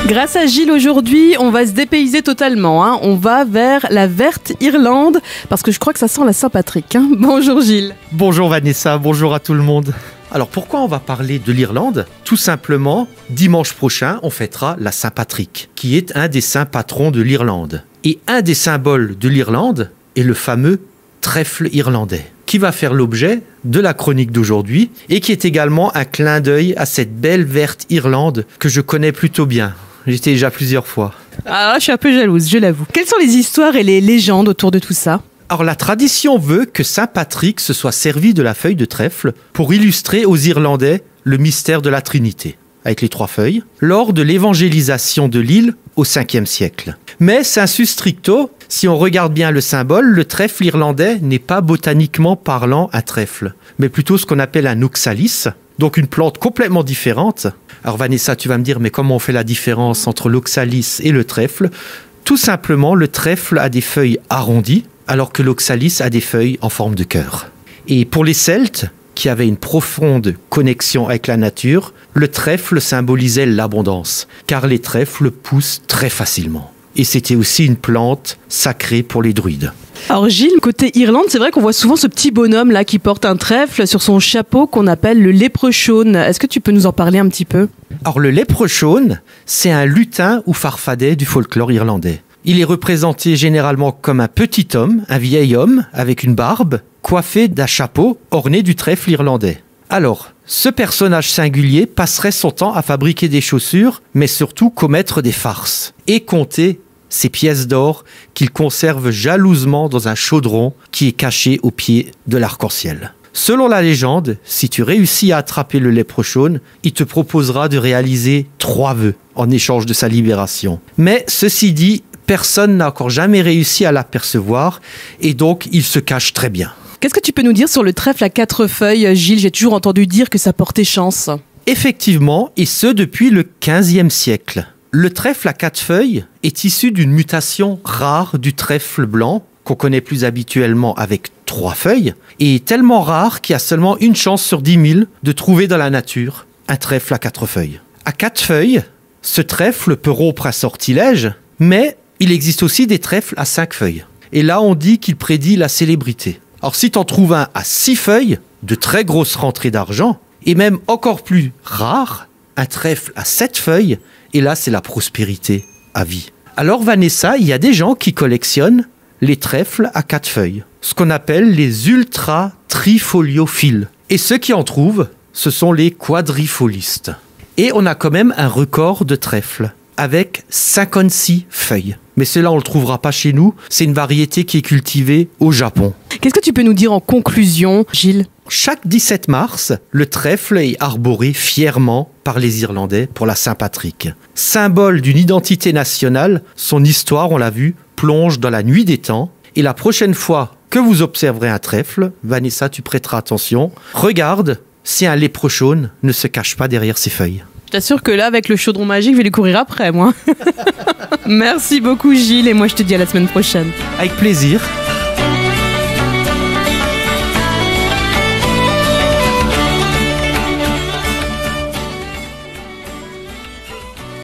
Grâce à Gilles aujourd'hui, on va se dépayser totalement. Hein. On va vers la verte Irlande parce que je crois que ça sent la Saint-Patrick. Hein. Bonjour Gilles. Bonjour Vanessa, bonjour à tout le monde. Alors pourquoi on va parler de l'Irlande ? Tout simplement, dimanche prochain, on fêtera la Saint-Patrick, qui est un des saints patrons de l'Irlande. Et un des symboles de l'Irlande est le fameux trèfle irlandais, qui va faire l'objet de la chronique d'aujourd'hui et qui est également un clin d'œil à cette belle verte Irlande que je connais plutôt bien. J'étais déjà plusieurs fois. Alors là, je suis un peu jalouse, je l'avoue. Quelles sont les histoires et les légendes autour de tout ça ? Alors la tradition veut que Saint Patrick se soit servi de la feuille de trèfle pour illustrer aux Irlandais le mystère de la Trinité, avec les 3 feuilles, lors de l'évangélisation de l'île au 5e siècle. Mais sensu stricto, si on regarde bien le symbole, le trèfle irlandais n'est pas botaniquement parlant un trèfle, mais plutôt ce qu'on appelle un oxalis, donc une plante complètement différente. Alors Vanessa, tu vas me dire, mais comment on fait la différence entre l'oxalis et le trèfle ? Tout simplement, le trèfle a des feuilles arrondies, alors que l'oxalis a des feuilles en forme de cœur. Et pour les Celtes, qui avaient une profonde connexion avec la nature, le trèfle symbolisait l'abondance, car les trèfles poussent très facilement. Et c'était aussi une plante sacrée pour les druides. Alors Gilles, côté Irlande, c'est vrai qu'on voit souvent ce petit bonhomme là qui porte un trèfle sur son chapeau qu'on appelle le leprechaun. Est-ce que tu peux nous en parler un petit peu ? Alors le leprechaun, c'est un lutin ou farfadet du folklore irlandais. Il est représenté généralement comme un petit homme, un vieil homme avec une barbe, coiffé d'un chapeau orné du trèfle irlandais. Alors, ce personnage singulier passerait son temps à fabriquer des chaussures, mais surtout commettre des farces et compter ses pièces d'or qu'il conserve jalousement dans un chaudron qui est caché au pied de l'arc-en-ciel. Selon la légende, si tu réussis à attraper le leprechaun, il te proposera de réaliser 3 vœux en échange de sa libération. Mais ceci dit, personne n'a encore jamais réussi à l'apercevoir et donc il se cache très bien. Qu'est-ce que tu peux nous dire sur le trèfle à 4 feuilles, Gilles ? J'ai toujours entendu dire que ça portait chance. Effectivement, et ce depuis le 15e siècle. Le trèfle à 4 feuilles est issu d'une mutation rare du trèfle blanc, qu'on connaît plus habituellement avec 3 feuilles, et est tellement rare qu'il y a seulement une chance sur 10 000 de trouver dans la nature un trèfle à 4 feuilles. À 4 feuilles, ce trèfle peut rompre un sortilège, mais il existe aussi des trèfles à 5 feuilles. Et là, on dit qu'il prédit la célébrité. Alors si tu en trouves un à 6 feuilles, de très grosses rentrées d'argent, et même encore plus rare, un trèfle à 7 feuilles, et là c'est la prospérité à vie. Alors Vanessa, il y a des gens qui collectionnent les trèfles à 4 feuilles, ce qu'on appelle les ultra-trifoliophiles. Et ceux qui en trouvent, ce sont les quadrifolistes. Et on a quand même un record de trèfles, avec 56 feuilles. Mais cela, on ne le trouvera pas chez nous. C'est une variété qui est cultivée au Japon. Qu'est-ce que tu peux nous dire en conclusion, Gilles ? Chaque 17 mars, le trèfle est arboré fièrement par les Irlandais pour la Saint-Patrick. Symbole d'une identité nationale, son histoire, on l'a vu, plonge dans la nuit des temps. Et la prochaine fois que vous observerez un trèfle, Vanessa, tu prêteras attention, regarde si un leprechaun ne se cache pas derrière ses feuilles. Je t'assure que là, avec le chaudron magique, je vais lui courir après, moi. Merci beaucoup, Gilles, et moi, je te dis à la semaine prochaine. Avec plaisir.